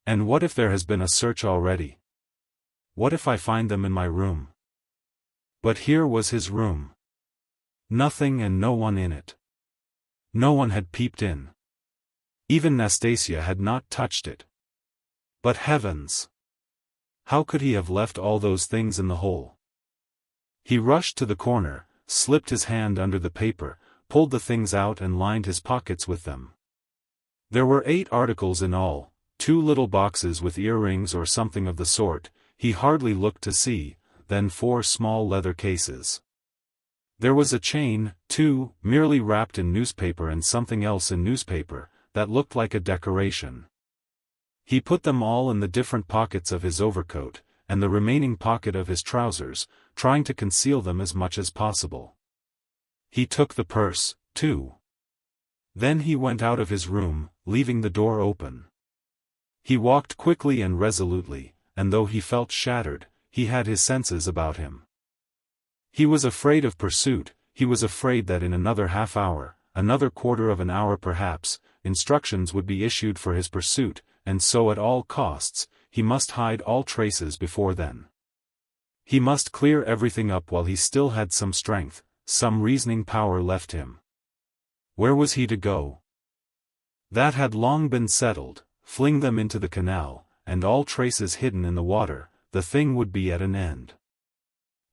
And what if there has been a search already? What if I find them in my room? But here was his room. Nothing and no one in it. No one had peeped in. Even Nastasia had not touched it. But heavens! How could he have left all those things in the hole? He rushed to the corner, slipped his hand under the paper, pulled the things out and lined his pockets with them. There were 8 articles in all, 2 little boxes with earrings or something of the sort, he hardly looked to see, then 4 small leather cases. There was a chain, too, merely wrapped in newspaper and something else in newspaper, that looked like a decoration. He put them all in the different pockets of his overcoat, and the remaining pocket of his trousers, trying to conceal them as much as possible. He took the purse, too. Then he went out of his room, leaving the door open. He walked quickly and resolutely, and though he felt shattered, he had his senses about him. He was afraid of pursuit, he was afraid that in another half hour, another quarter of an hour perhaps, instructions would be issued for his pursuit, and so at all costs, he must hide all traces before then. He must clear everything up while he still had some strength, some reasoning power left him. Where was he to go? That had long been settled. Fling them into the canal, and all traces hidden in the water, the thing would be at an end.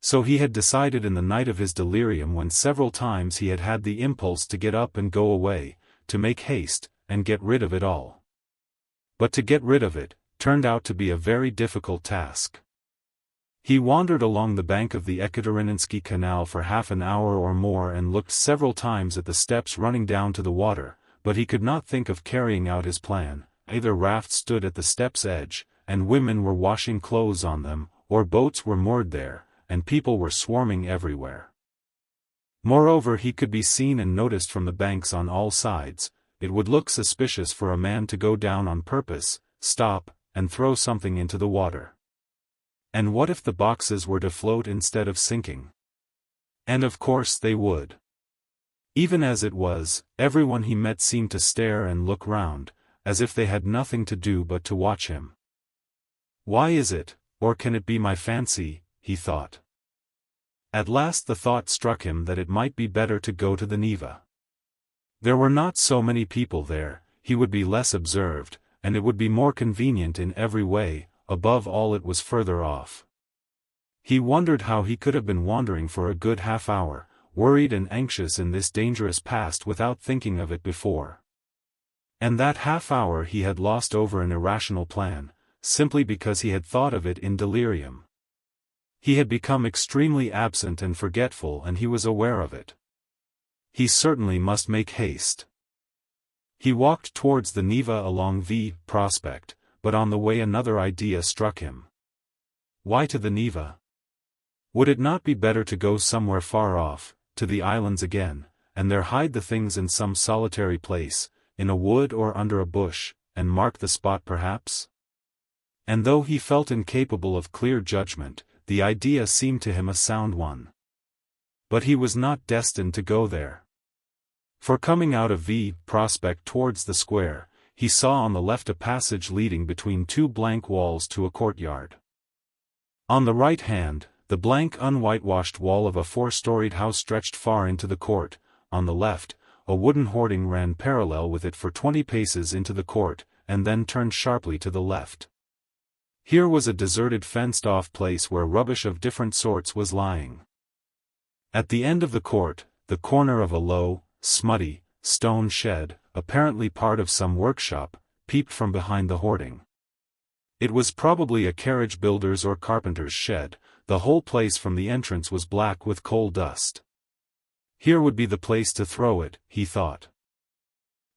So he had decided in the night of his delirium, when several times he had had the impulse to get up and go away, to make haste, and get rid of it all. But to get rid of it, turned out to be a very difficult task. He wandered along the bank of the Ekaterininsky Canal for half an hour or more and looked several times at the steps running down to the water, but he could not think of carrying out his plan. Either rafts stood at the step's edge, and women were washing clothes on them, or boats were moored there, and people were swarming everywhere. Moreover, he could be seen and noticed from the banks on all sides. It would look suspicious for a man to go down on purpose, stop, and throw something into the water. And what if the boxes were to float instead of sinking? And of course they would. Even as it was, everyone he met seemed to stare and look round, as if they had nothing to do but to watch him. Why is it, or can it be my fancy, he thought. At last the thought struck him that it might be better to go to the Neva. There were not so many people there, he would be less observed, and it would be more convenient in every way, above all it was further off. He wondered how he could have been wandering for a good half hour, worried and anxious in this dangerous past without thinking of it before. And that half hour he had lost over an irrational plan, simply because he had thought of it in delirium. He had become extremely absent and forgetful, and he was aware of it. He certainly must make haste. He walked towards the Neva along the Prospect, but on the way another idea struck him. Why to the Neva? Would it not be better to go somewhere far off, to the islands again, and there hide the things in some solitary place, in a wood or under a bush, and mark the spot perhaps? And though he felt incapable of clear judgment, the idea seemed to him a sound one. But he was not destined to go there. For coming out of the Prospect towards the square, he saw on the left a passage leading between 2 blank walls to a courtyard. On the right hand, the blank unwhitewashed wall of a 4-storied house stretched far into the court. On the left, a wooden hoarding ran parallel with it for 20 paces into the court, and then turned sharply to the left. Here was a deserted fenced-off place where rubbish of different sorts was lying. At the end of the court, the corner of a low, smutty, stone shed, apparently part of some workshop, peeped from behind the hoarding. It was probably a carriage builder's or carpenter's shed. The whole place from the entrance was black with coal dust. Here would be the place to throw it, he thought.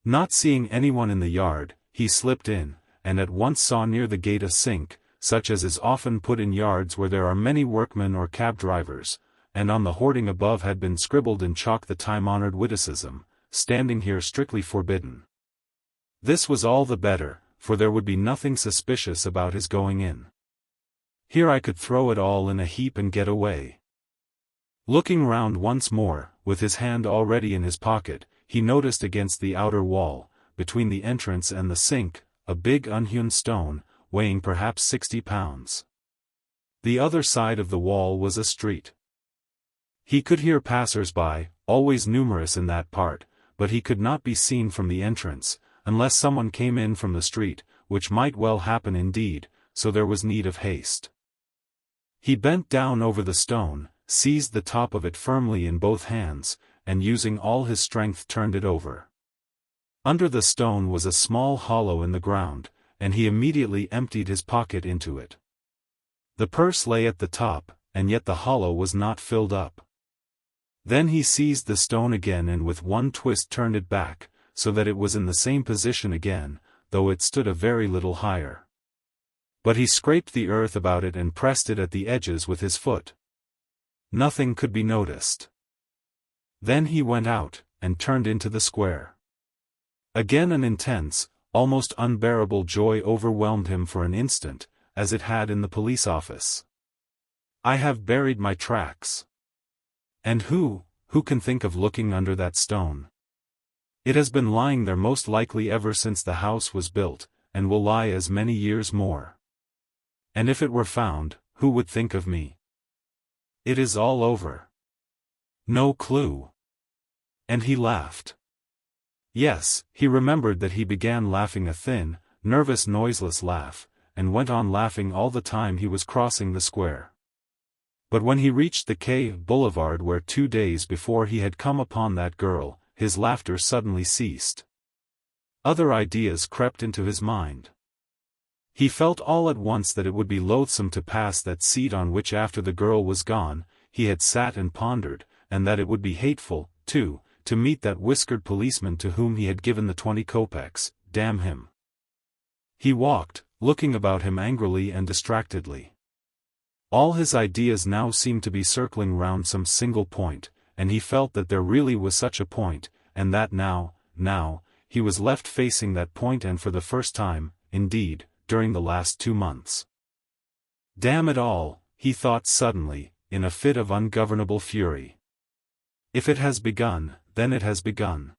Not seeing anyone in the yard, he slipped in, and at once saw near the gate a sink, such as is often put in yards where there are many workmen or cab drivers, and on the hoarding above had been scribbled in chalk the time-honored witticism, "Standing here strictly forbidden." This was all the better, for there would be nothing suspicious about his going in. Here I could throw it all in a heap and get away. Looking round once more, with his hand already in his pocket, he noticed against the outer wall, between the entrance and the sink, a big unhewn stone, weighing perhaps 60 pounds. The other side of the wall was a street. He could hear passers-by, always numerous in that part, but he could not be seen from the entrance, unless someone came in from the street, which might well happen indeed, so there was need of haste. He bent down over the stone, seized the top of it firmly in both hands, and using all his strength turned it over. Under the stone was a small hollow in the ground, and he immediately emptied his pocket into it. The purse lay at the top, and yet the hollow was not filled up. Then he seized the stone again and with one twist turned it back, so that it was in the same position again, though it stood a very little higher. But he scraped the earth about it and pressed it at the edges with his foot. Nothing could be noticed. Then he went out, and turned into the square. Again an intense, almost unbearable joy overwhelmed him for an instant, as it had in the police office. I have buried my tracks. And who can think of looking under that stone? It has been lying there most likely ever since the house was built, and will lie as many years more. And if it were found, who would think of me? It is all over. No clue. And he laughed. Yes, he remembered that he began laughing a thin, nervous noiseless laugh, and went on laughing all the time he was crossing the square. But when he reached the cave boulevard where 2 days before he had come upon that girl, his laughter suddenly ceased. Other ideas crept into his mind. He felt all at once that it would be loathsome to pass that seat on which after the girl was gone, he had sat and pondered, and that it would be hateful, too, to meet that whiskered policeman to whom he had given the 20 kopecks, damn him. He walked, looking about him angrily and distractedly. All his ideas now seemed to be circling round some single point, and he felt that there really was such a point, and that now, he was left facing that point and for the first time, indeed, during the last 2 months. Damn it all, he thought suddenly, in a fit of ungovernable fury. If it has begun, then it has begun.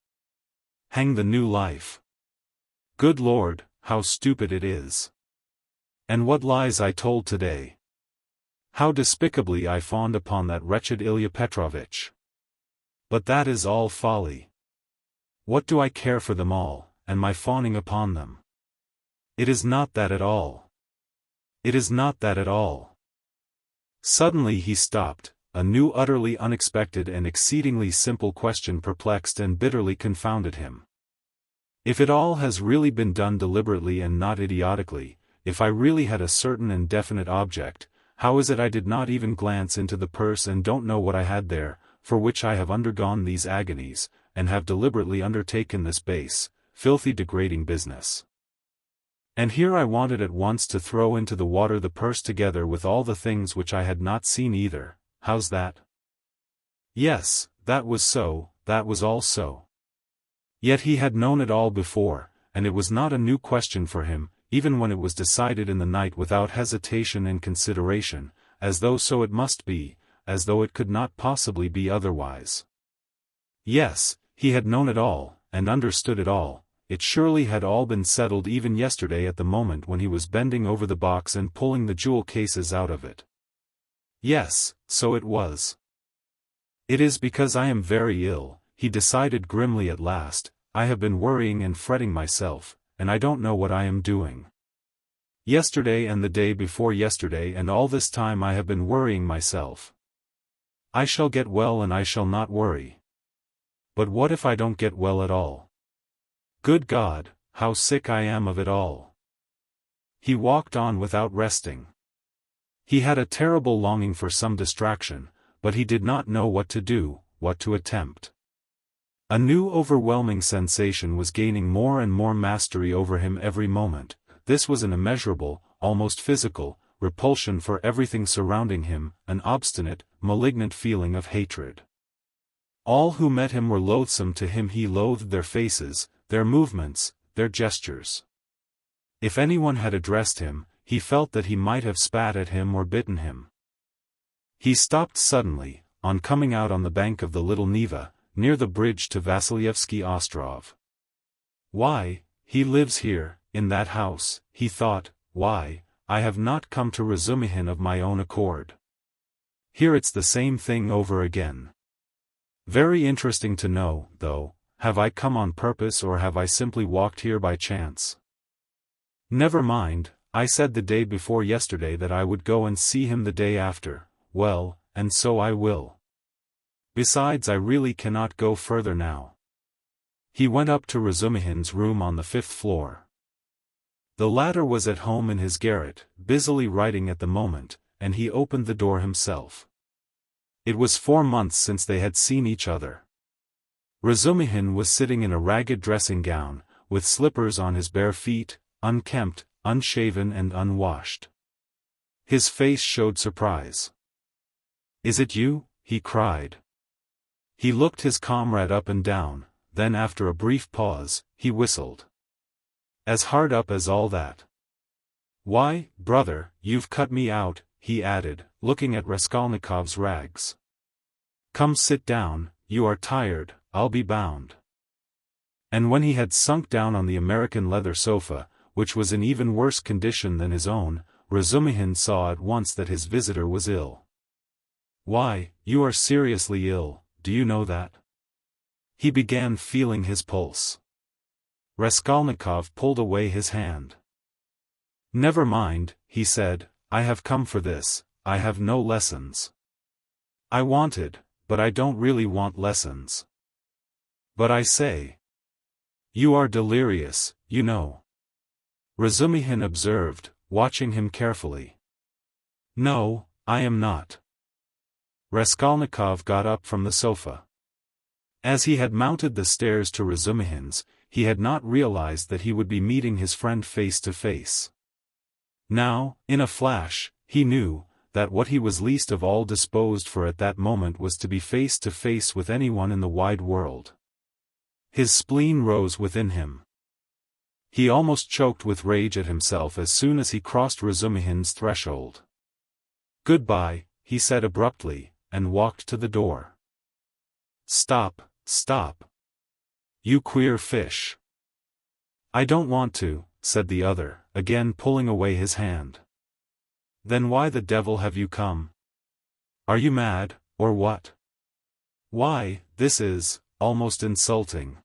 Hang the new life. Good Lord, how stupid it is. And what lies I told today. How despicably I fawned upon that wretched Ilya Petrovitch. But that is all folly. What do I care for them all, and my fawning upon them? It is not that at all. It is not that at all. Suddenly he stopped, a new utterly unexpected and exceedingly simple question perplexed and bitterly confounded him. If it all has really been done deliberately and not idiotically, if I really had a certain and definite object, how is it I did not even glance into the purse and don't know what I had there, for which I have undergone these agonies, and have deliberately undertaken this base, filthy degrading business? And here I wanted at once to throw into the water the purse together with all the things which I had not seen either. How's that? Yes, that was so, that was all so. Yet he had known it all before, and it was not a new question for him, even when it was decided in the night without hesitation and consideration, as though so it must be, as though it could not possibly be otherwise. Yes, he had known it all, and understood it all. It surely had all been settled even yesterday at the moment when he was bending over the box and pulling the jewel cases out of it. Yes, so it was. It is because I am very ill, he decided grimly at last. I have been worrying and fretting myself, and I don't know what I am doing. Yesterday and the day before yesterday and all this time I have been worrying myself. I shall get well and I shall not worry. But what if I don't get well at all? Good God, how sick I am of it all. He walked on without resting. He had a terrible longing for some distraction, but he did not know what to do, what to attempt. A new overwhelming sensation was gaining more and more mastery over him every moment. This was an immeasurable, almost physical, repulsion for everything surrounding him, an obstinate, malignant feeling of hatred. All who met him were loathsome to him. He loathed their faces, their movements, their gestures. If anyone had addressed him, he felt that he might have spat at him or bitten him. He stopped suddenly, on coming out on the bank of the Little Neva, near the bridge to Vasilyevsky Ostrov. Why, he lives here, in that house, he thought, why, I have not come to Razumihin of my own accord. Here it's the same thing over again. Very interesting to know, though, have I come on purpose or have I simply walked here by chance? Never mind, I said the day before yesterday that I would go and see him the day after, well, and so I will. Besides, I really cannot go further now. He went up to Razumihin's room on the 5th floor. The latter was at home in his garret, busily writing at the moment, and he opened the door himself. It was 4 months since they had seen each other. Razumihin was sitting in a ragged dressing gown, with slippers on his bare feet, unkempt, unshaven and unwashed. His face showed surprise. "Is it you?" he cried. He looked his comrade up and down, then after a brief pause, he whistled. "As hard up as all that?" "Why, brother, you've cut me out," he added, looking at Raskolnikov's rags. "Come sit down, you are tired, I'll be bound." And when he had sunk down on the American leather sofa, which was in even worse condition than his own, Razumihin saw at once that his visitor was ill. "Why, you are seriously ill, do you know that?" He began feeling his pulse. Raskolnikov pulled away his hand. "Never mind," he said, "I have come for this, I have no lessons. I wanted, but I don't really want lessons." "But I say. You are delirious, you know," Razumihin observed, watching him carefully. "No, I am not." Raskolnikov got up from the sofa. As he had mounted the stairs to Razumihin's, he had not realized that he would be meeting his friend face to face. Now, in a flash, he knew that what he was least of all disposed for at that moment was to be face to face with anyone in the wide world. His spleen rose within him. He almost choked with rage at himself as soon as he crossed Razumihin's threshold. "Goodbye," he said abruptly, and walked to the door. "Stop, stop. You queer fish." "I don't want to," said the other, again pulling away his hand. "Then why the devil have you come? Are you mad, or what? Why, this is almost insulting.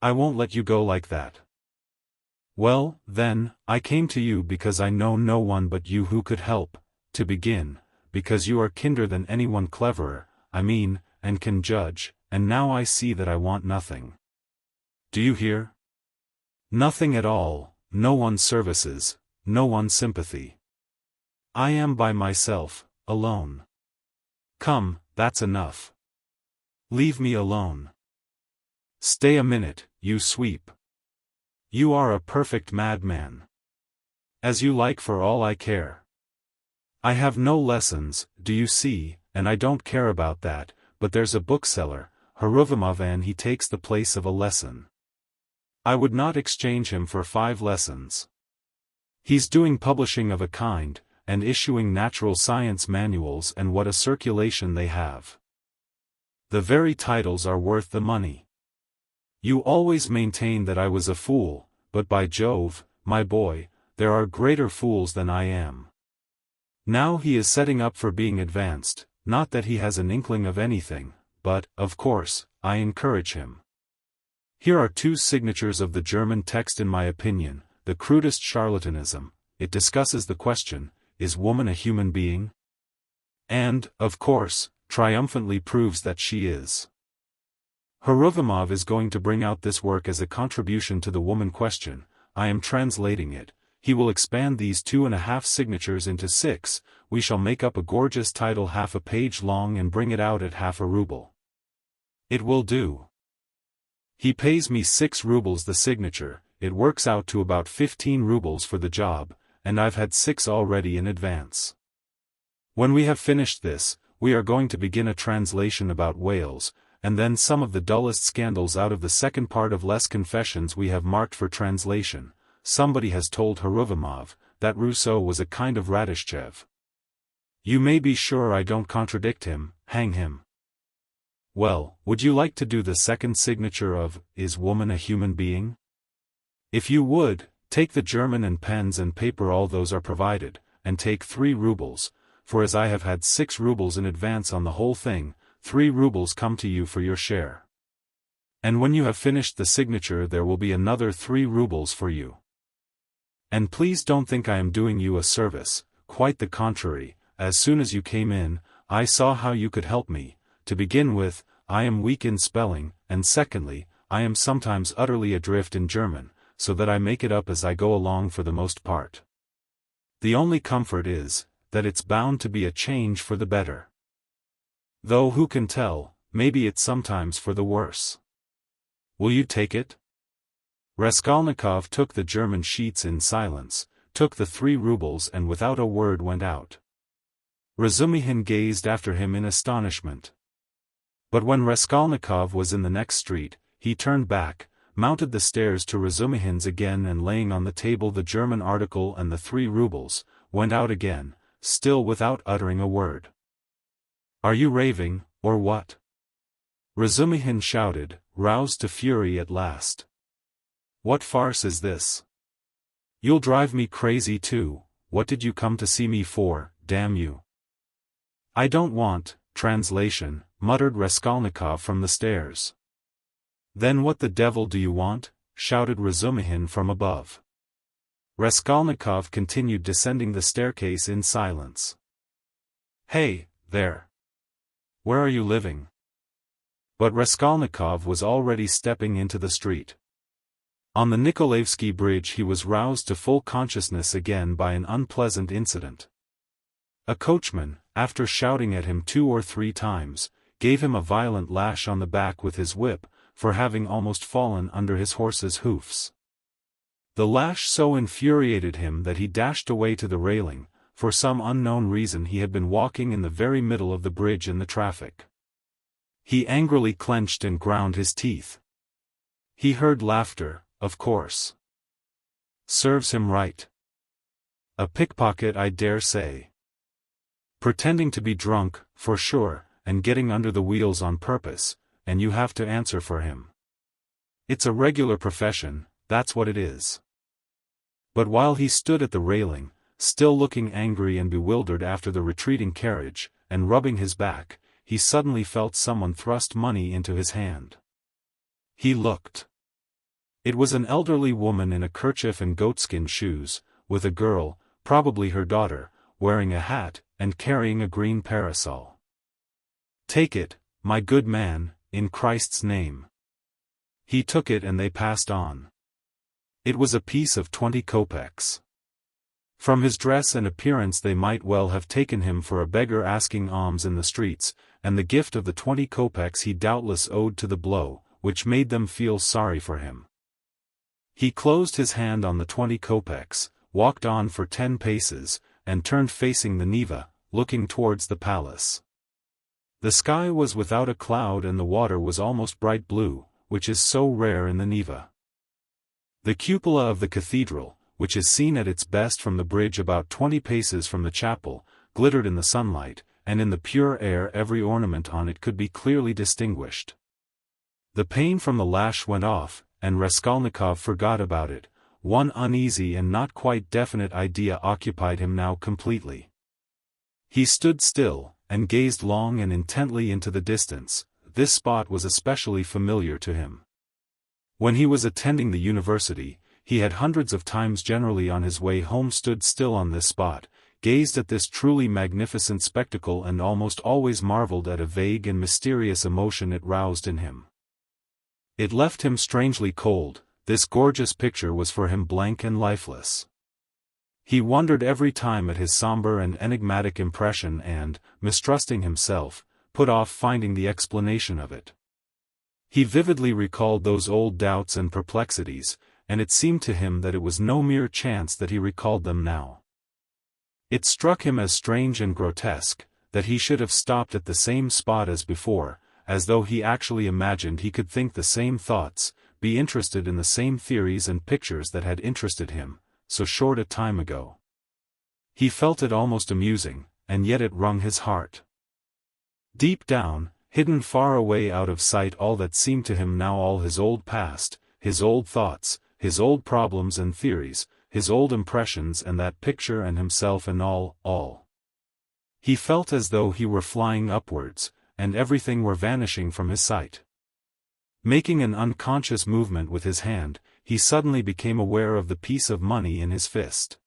I won't let you go like that." "Well, then, I came to you because I know no one but you who could help, to begin, because you are kinder than anyone cleverer, I mean, and can judge, and now I see that I want nothing. Do you hear? Nothing at all, no one's services, no one's sympathy. I am by myself, alone. Come, that's enough. Leave me alone. Stay a minute, you sweep. You are a perfect madman. As you like for all I care. I have no lessons, do you see, and I don't care about that, but there's a bookseller, Haruvimov, and he takes the place of a lesson. I would not exchange him for 5 lessons. He's doing publishing of a kind, and issuing natural science manuals, and what a circulation they have. The very titles are worth the money. You always maintained that I was a fool, but by Jove, my boy, there are greater fools than I am. Now he is setting up for being advanced, not that he has an inkling of anything, but, of course, I encourage him. Here are 2 signatures of the German text, in my opinion, the crudest charlatanism. It discusses the question, is woman a human being? And, of course, triumphantly proves that she is. Haruvimov is going to bring out this work as a contribution to the woman question. I am translating it. He will expand these 2.5 signatures into 6, we shall make up a gorgeous title half a page long and bring it out at half a ruble. It will do. He pays me 6 rubles the signature, it works out to about 15 rubles for the job, and I've had 6 already in advance. When we have finished this, we are going to begin a translation about Wales, and then some of the dullest scandals out of the second part of Les Confessions we have marked for translation. Somebody has told Haruvimov that Rousseau was a kind of Radishchev. You may be sure I don't contradict him, hang him. Well, would you like to do the second signature of, Is Woman a Human Being? If you would, Take the German and pens and paper, all those are provided, and take 3 rubles, for as I have had 6 rubles in advance on the whole thing, 3 rubles come to you for your share. And when you have finished the signature there will be another 3 rubles for you. And please don't think I am doing you a service, quite the contrary. As soon as you came in, I saw how you could help me. To begin with, I am weak in spelling, and secondly, I am sometimes utterly adrift in German, so that I make it up as I go along for the most part. The only comfort is, that it's bound to be a change for the better. Though who can tell, maybe it's sometimes for the worse. Will you take it? Raskolnikov took the German sheets in silence, took the 3 rubles and without a word went out. Razumihin gazed after him in astonishment. But when Raskolnikov was in the next street, he turned back, mounted the stairs to Razumihin's again and laying on the table the German article and the 3 rubles, went out again, still without uttering a word. Are you raving, or what? Razumihin shouted, roused to fury at last. What farce is this? You'll drive me crazy too. What did you come to see me for, damn you? I don't want, translation, muttered Raskolnikov from the stairs. Then what the devil do you want? Shouted Razumihin from above. Raskolnikov continued descending the staircase in silence. Hey, there! Where are you living? But Raskolnikov was already stepping into the street. On the Nikolaevsky Bridge he was roused to full consciousness again by an unpleasant incident. A coachman, after shouting at him 2 or 3 times, gave him a violent lash on the back with his whip, for having almost fallen under his horse's hoofs. The lash so infuriated him that he dashed away to the railing. For some unknown reason he had been walking in the very middle of the bridge in the traffic. He angrily clenched and ground his teeth. He heard laughter, of course. Serves him right. A pickpocket, I dare say. Pretending to be drunk, for sure, and getting under the wheels on purpose, and you have to answer for him. It's a regular profession, that's what it is. But while he stood at the railing, still looking angry and bewildered after the retreating carriage, and rubbing his back, he suddenly felt someone thrust money into his hand. He looked. It was an elderly woman in a kerchief and goatskin shoes, with a girl, probably her daughter, wearing a hat, and carrying a green parasol. Take it, my good man, in Christ's name. He took it and they passed on. It was a piece of 20 kopecks. From his dress and appearance they might well have taken him for a beggar asking alms in the streets, and the gift of the 20 kopecks he doubtless owed to the blow, which made them feel sorry for him. He closed his hand on the 20 kopecks, walked on for 10 paces, and turned facing the Neva, looking towards the palace. The sky was without a cloud and the water was almost bright blue, which is so rare in the Neva. The cupola of the cathedral, which is seen at its best from the bridge about 20 paces from the chapel, glittered in the sunlight, and in the pure air every ornament on it could be clearly distinguished. The pain from the lash went off, and Raskolnikov forgot about it. One uneasy and not quite definite idea occupied him now completely. He stood still, and gazed long and intently into the distance. This spot was especially familiar to him. When he was attending the university, he had hundreds of times generally on his way home stood still on this spot, gazed at this truly magnificent spectacle and almost always marveled at a vague and mysterious emotion it roused in him. It left him strangely cold. This gorgeous picture was for him blank and lifeless. He wondered every time at his somber and enigmatic impression and, mistrusting himself, put off finding the explanation of it. He vividly recalled those old doubts and perplexities, and it seemed to him that it was no mere chance that he recalled them now. It struck him as strange and grotesque, that he should have stopped at the same spot as before, as though he actually imagined he could think the same thoughts, be interested in the same theories and pictures that had interested him, so short a time ago. He felt it almost amusing, and yet it wrung his heart. Deep down, hidden far away out of sight all that seemed to him now all his old past, his old thoughts, his old problems and theories, his old impressions and that picture and himself and all. He felt as though he were flying upwards, and everything were vanishing from his sight. Making an unconscious movement with his hand, he suddenly became aware of the piece of money in his fist.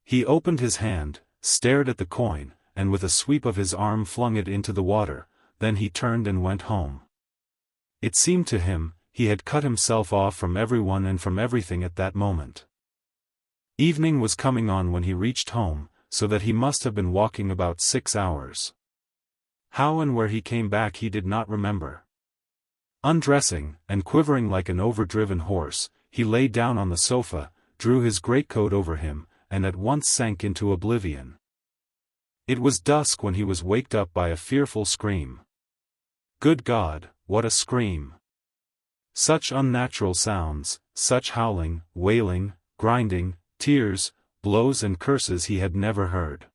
He opened his hand, stared at the coin, and with a sweep of his arm flung it into the water, then he turned and went home. It seemed to him, he had cut himself off from everyone and from everything at that moment. Evening was coming on when he reached home, so that he must have been walking about 6 hours. How and where he came back he did not remember. Undressing, and quivering like an overdriven horse, he lay down on the sofa, drew his greatcoat over him, and at once sank into oblivion. It was dusk when he was waked up by a fearful scream. Good God, what a scream! Such unnatural sounds, such howling, wailing, grinding, tears, blows and curses he had never heard.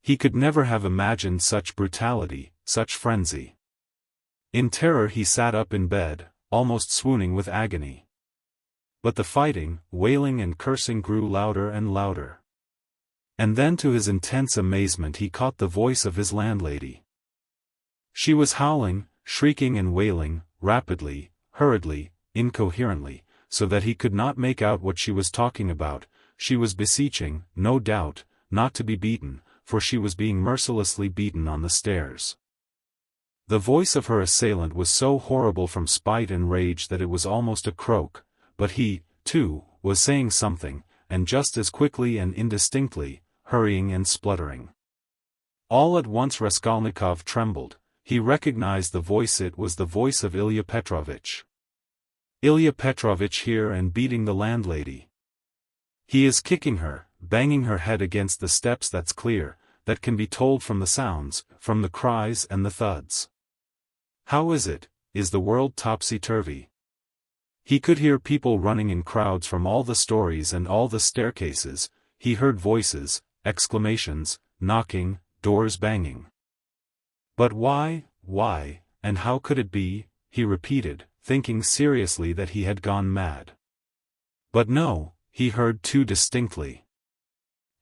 He could never have imagined such brutality, such frenzy. In terror he sat up in bed, almost swooning with agony. But the fighting, wailing and cursing grew louder and louder. And then to his intense amazement he caught the voice of his landlady. She was howling, shrieking and wailing, rapidly, hurriedly, incoherently, so that he could not make out what she was talking about. She was beseeching, no doubt, not to be beaten, for she was being mercilessly beaten on the stairs. The voice of her assailant was so horrible from spite and rage that it was almost a croak, but he, too, was saying something, and just as quickly and indistinctly, hurrying and spluttering. All at once Raskolnikov trembled. He recognized the voice. It was the voice of Ilya Petrovitch. Ilya Petrovitch here and beating the landlady. He is kicking her, banging her head against the steps. That's clear, that can be told from the sounds, from the cries and the thuds. How is it? Is the world topsy-turvy? He could hear people running in crowds from all the stories and all the staircases. He heard voices, exclamations, knocking, doors banging. But why, and how could it be? He repeated, thinking seriously that he had gone mad. But no, he heard too distinctly.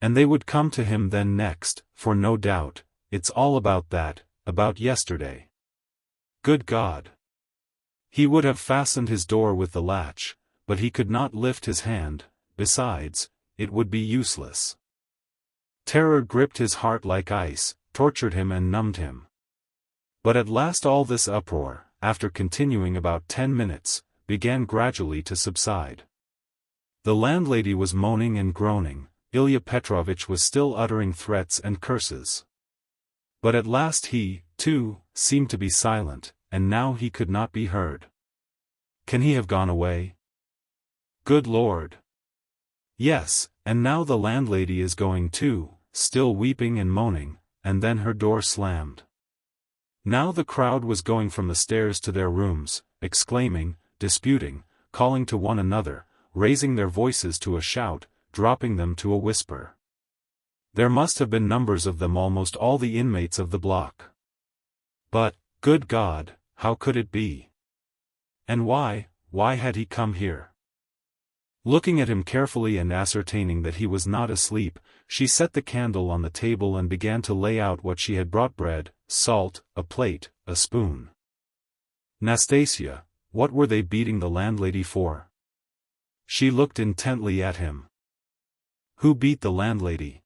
And they would come to him then next, for no doubt, it's all about that, about yesterday. Good God! He would have fastened his door with the latch, but he could not lift his hand. Besides, it would be useless. Terror gripped his heart like ice, tortured him and numbed him. But at last all this uproar, after continuing about 10 minutes, began gradually to subside. The landlady was moaning and groaning, Ilya Petrovitch was still uttering threats and curses. But at last he, too, seemed to be silent, and now he could not be heard. Can he have gone away? Good Lord! Yes, and now the landlady is going too, still weeping and moaning, and then her door slammed. Now the crowd was going from the stairs to their rooms, exclaiming, disputing, calling to one another, raising their voices to a shout, dropping them to a whisper. There must have been numbers of them, almost all the inmates of the block. But, good God, how could it be? And why had he come here? Looking at him carefully and ascertaining that he was not asleep, she set the candle on the table and began to lay out what she had brought: bread, salt, a plate, a spoon. Nastasia, what were they beating the landlady for? She looked intently at him. Who beat the landlady?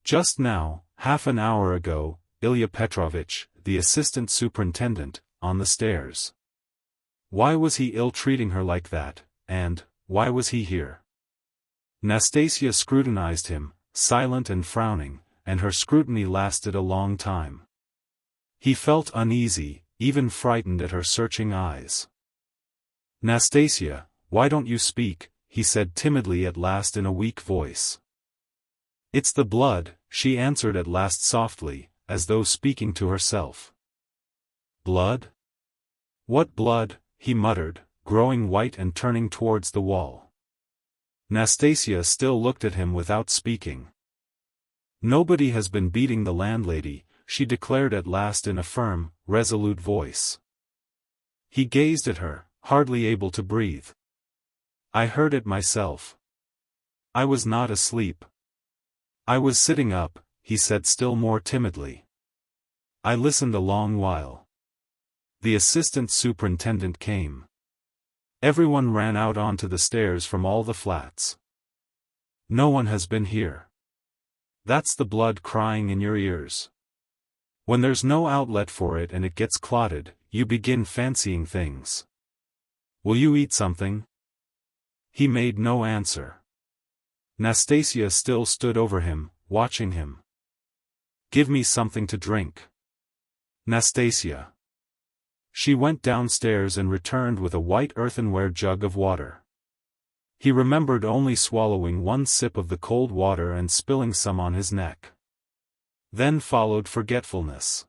Just now, half an hour ago, Ilya Petrovitch, the assistant superintendent, on the stairs. Why was he ill-treating her like that, and why was he here? Nastasia scrutinized him, silent and frowning, and her scrutiny lasted a long time. He felt uneasy, even frightened at her searching eyes. Nastasia, why don't you speak? He said timidly at last in a weak voice. It's the blood, she answered at last softly, as though speaking to herself. Blood? What blood? He muttered, growing white and turning towards the wall. Nastasia still looked at him without speaking. Nobody has been beating the landlady, she declared at last in a firm, resolute voice. He gazed at her, hardly able to breathe. I heard it myself. I was not asleep. I was sitting up, he said still more timidly. I listened a long while. The assistant superintendent came. Everyone ran out onto the stairs from all the flats. No one has been here. That's the blood crying in your ears. When there's no outlet for it and it gets clotted, you begin fancying things. Will you eat something? He made no answer. Nastasia still stood over him, watching him. Give me something to drink. Nastasia. She went downstairs and returned with a white earthenware jug of water. He remembered only swallowing one sip of the cold water and spilling some on his neck. Then followed forgetfulness.